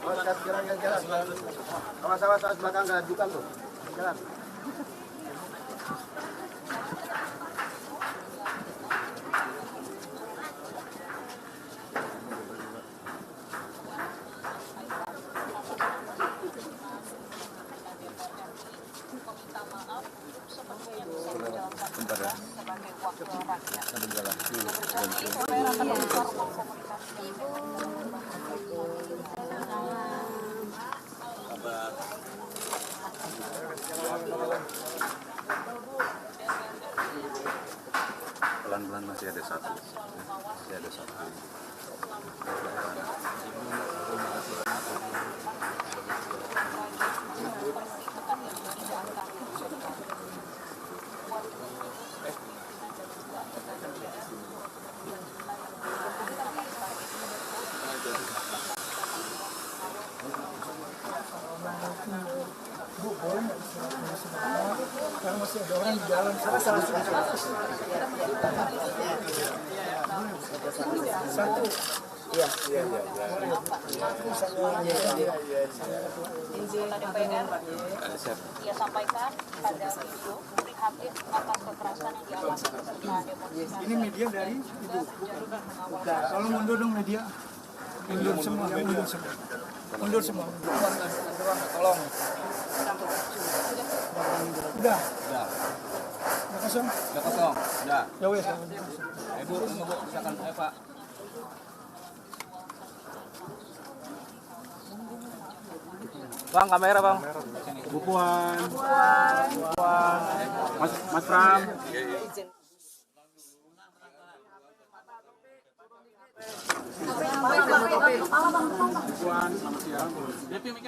Jalan. Awas belakang nggak jukan tuh. Jalan. Pelan-pelan masih ada satu. Bu, boleh nggak karena masih ada orang di jalan. Satu. Iya. Ia sampaikan pada video prihatin atas kekerasan yang dialami peserta demonstrasi. Ini media dari Ibu. Kalau mundur dong media. Mundur semua. Tolong. Udah kosong. Udah. Ya wes. Ibu, silakan Pak. Bang, kamera bang. Bu Puan. Mas Pram.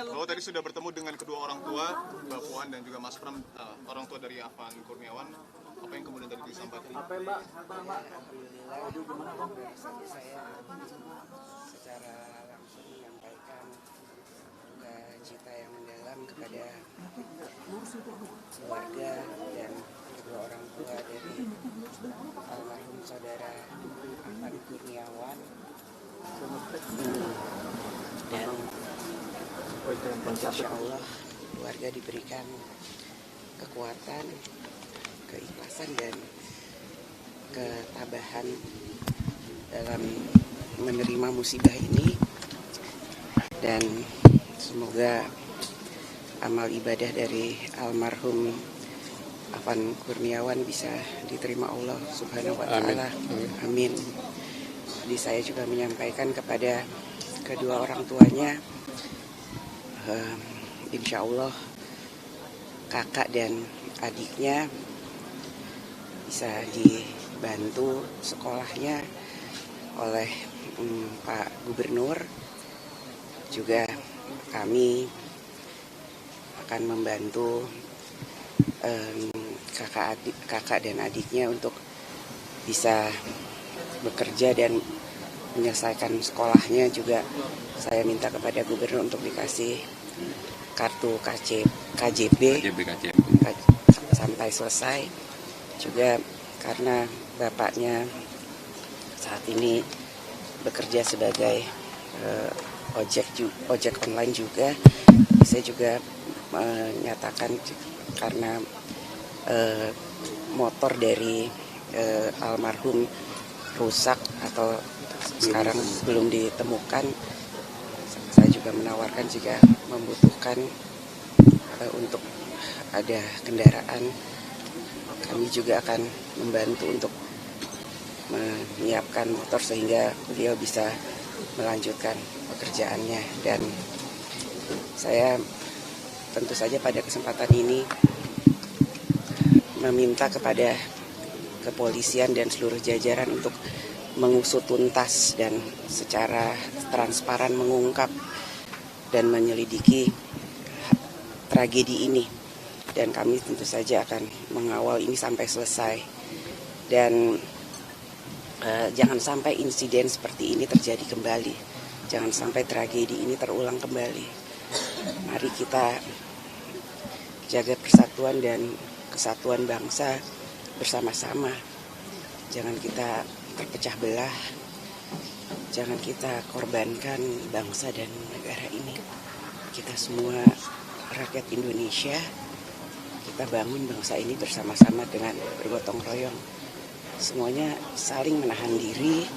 Bahwa tadi sudah bertemu dengan kedua orang tua, Mbak Puan dan juga Mas Pram, orang tua dari Afan Kurniawan. Apa yang kemudian tadi disampaikan? Alhamdulillah saya secara langsung menyampaikan duka cita yang mendalam kepada keluarga dan kedua orang tua dari almarhum saudara Afan Kurniawan. Dan insya Allah keluarga diberikan kekuatan, keikhlasan dan ketabahan dalam menerima musibah ini, dan semoga amal ibadah dari almarhum Afan Kurniawan bisa diterima Allah Subhanahu wa Ta'ala. Amin. Jadi saya juga menyampaikan kepada kedua orang tuanya, insya Allah kakak dan adiknya bisa dibantu sekolahnya oleh Pak Gubernur. Juga kami akan membantu kakak dan adiknya untuk bisa bekerja dan menyelesaikan sekolahnya. Juga saya minta kepada gubernur untuk dikasih kartu KJP sampai selesai. Juga karena bapaknya saat ini bekerja sebagai ojek online juga, saya juga menyatakan karena motor dari almarhum rusak atau sekarang belum ditemukan, saya juga menawarkan jika membutuhkan untuk ada kendaraan, kami juga akan membantu untuk menyiapkan motor sehingga beliau bisa melanjutkan pekerjaannya. Dan saya tentu saja pada kesempatan ini meminta kepada kepolisian dan seluruh jajaran untuk mengusut tuntas dan secara transparan mengungkap dan menyelidiki tragedi ini. Dan kami tentu saja akan mengawal ini sampai selesai. Dan jangan sampai insiden seperti ini terjadi kembali. Jangan sampai tragedi ini terulang kembali. Mari kita jaga persatuan dan kesatuan bangsa bersama-sama. Jangan kita terpecah belah Jangan kita korbankan bangsa dan negara ini. Kita semua rakyat Indonesia, kita bangun bangsa ini bersama-sama dengan bergotong royong. Semuanya saling menahan diri.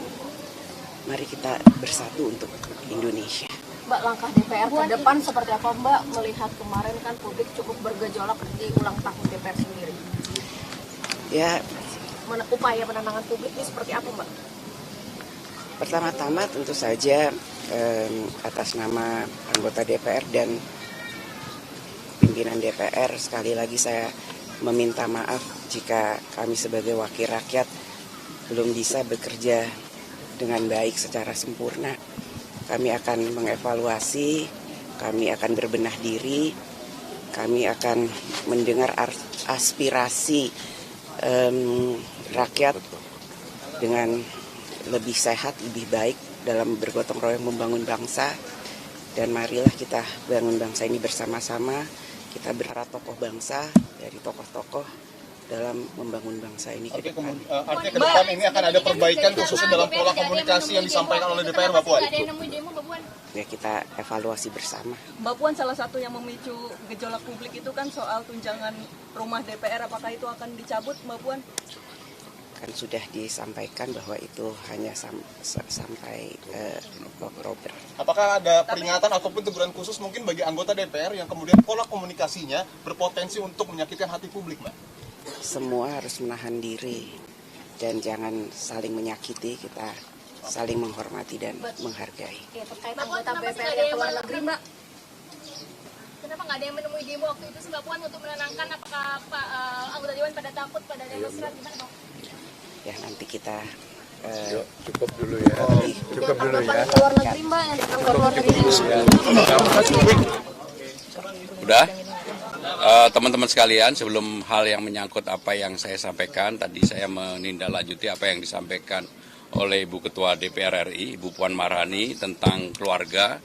Mari kita bersatu untuk Indonesia. Mbak, langkah DPR ke depan seperti apa Mbak? Melihat kemarin kan publik cukup bergejolak di ulang tahun DPR sendiri. Ya, Upaya penenangan publik ini seperti apa Mbak? pertama-tama tentu saja atas nama anggota DPR dan pimpinan DPR, sekali lagi saya meminta maaf jika kami sebagai wakil rakyat belum bisa bekerja dengan baik secara sempurna. Kami akan mengevaluasi, kami akan berbenah diri, kami akan mendengar aspirasi rakyat dengan lebih sehat, lebih baik dalam bergotong royong membangun bangsa. Dan marilah kita bangun bangsa ini bersama-sama. Kita berharap tokoh bangsa dari tokoh-tokoh dalam membangun bangsa ini ke depan. Artinya ke depan ini akan ada perbaikan khususnya dalam pola komunikasi yang disampaikan oleh DPR, Mbak Puan? Ya, kita evaluasi bersama. Mbak Puan, salah satu yang memicu gejolak publik itu kan soal tunjangan rumah DPR, apakah itu akan dicabut, Mbak Puan? Kan sudah disampaikan bahwa itu hanya sampai Oktober. Apakah ada peringatan ataupun teguran khusus mungkin bagi anggota DPR yang kemudian pola komunikasinya berpotensi untuk menyakitkan hati publik, Mbak? Semua harus menahan diri dan jangan saling menyakiti, kita saling menghormati dan menghargai. Ya, terkait anggota DPR yang keluar negeri Mbak. Kenapa nggak ada yang menemui demo waktu itu sih Mbak Puan untuk menenangkan, apakah anggota Dewan pada takut pada demonstran, gimana Mbak? Ya, nanti kita Cukup dulu ya. Cukup dulu ya. Keluar negeri Mbak, yang ditangkap luar negeri. Udah? Teman-teman sekalian, sebelum hal yang menyangkut apa yang saya sampaikan, tadi saya menindaklanjuti apa yang disampaikan oleh Ibu Ketua DPR RI, Ibu Puan Maharani, tentang keluarga,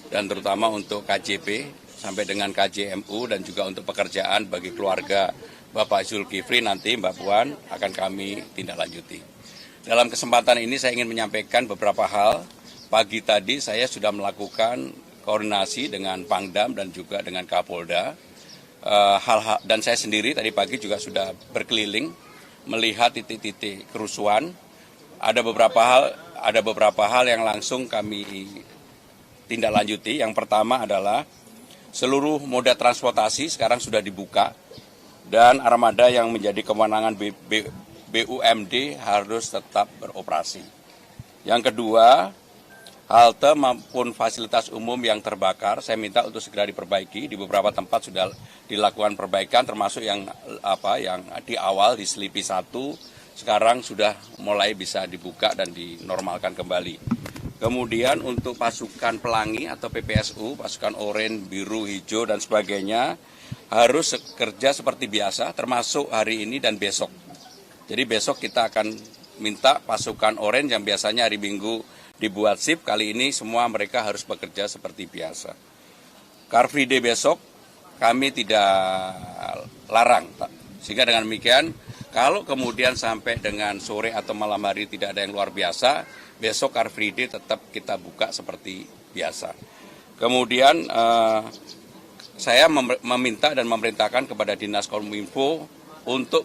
dan terutama untuk KJP, sampai dengan KJMU, dan juga untuk pekerjaan bagi keluarga Bapak Zulkifli nanti, Mbak Puan, akan kami tindaklanjuti. Dalam kesempatan ini saya ingin menyampaikan beberapa hal. Pagi tadi saya sudah melakukan koordinasi dengan Pangdam dan juga dengan Kapolda. Dan saya sendiri tadi pagi juga sudah berkeliling melihat titik-titik kerusuhan. Ada beberapa hal yang langsung kami tindaklanjuti. Yang pertama adalah seluruh moda transportasi sekarang sudah dibuka dan armada yang menjadi kewenangan BUMD harus tetap beroperasi. Yang kedua, halte maupun fasilitas umum yang terbakar, saya minta untuk segera diperbaiki. Di beberapa tempat sudah dilakukan perbaikan, termasuk yang di awal di Selipi 1, sekarang sudah mulai bisa dibuka dan dinormalkan kembali. Kemudian untuk pasukan pelangi atau PPSU, pasukan oranye, biru, hijau, dan sebagainya, harus kerja seperti biasa, termasuk hari ini dan besok. Jadi besok kita akan minta pasukan oranye yang biasanya hari Minggu dibuat shift, kali ini semua mereka harus bekerja seperti biasa. Car Free Day besok kami tidak larang, sehingga dengan demikian kalau kemudian sampai dengan sore atau malam hari tidak ada yang luar biasa, besok Car Free Day tetap kita buka seperti biasa. Kemudian saya meminta dan memerintahkan kepada Dinas Kominfo untuk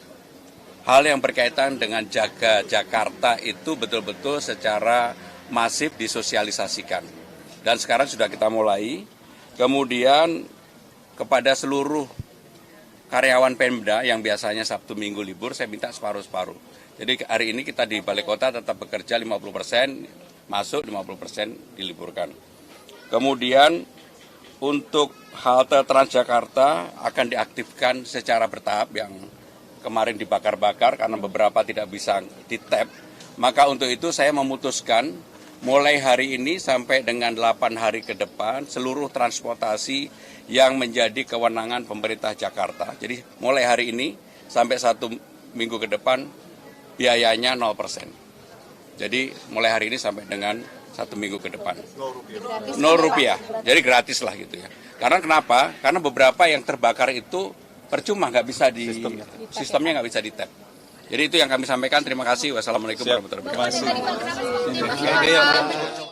hal yang berkaitan dengan Jaga Jakarta itu betul-betul secara masif disosialisasikan. Dan sekarang sudah kita mulai. Kemudian kepada seluruh karyawan Pemda yang biasanya Sabtu Minggu libur, saya minta separuh-separuh. Jadi hari ini kita di Balai Kota tetap bekerja 50%, masuk 50% diliburkan. Kemudian untuk halte Transjakarta akan diaktifkan secara bertahap yang kemarin dibakar-bakar karena beberapa tidak bisa di-tap. Maka untuk itu saya memutuskan mulai hari ini sampai dengan 8 hari ke depan seluruh transportasi yang menjadi kewenangan pemerintah Jakarta. Jadi mulai hari ini sampai 1 minggu ke depan biayanya 0%. Jadi mulai hari ini sampai dengan 1 minggu ke depan. 0 rupiah. Jadi gratis lah gitu ya. Karena kenapa? Karena beberapa yang terbakar itu percuma, nggak bisa sistemnya nggak bisa di-tap. Jadi itu yang kami sampaikan. Terima kasih. Wassalamualaikum warahmatullahi wabarakatuh. Tadi Pak, kenapa sih?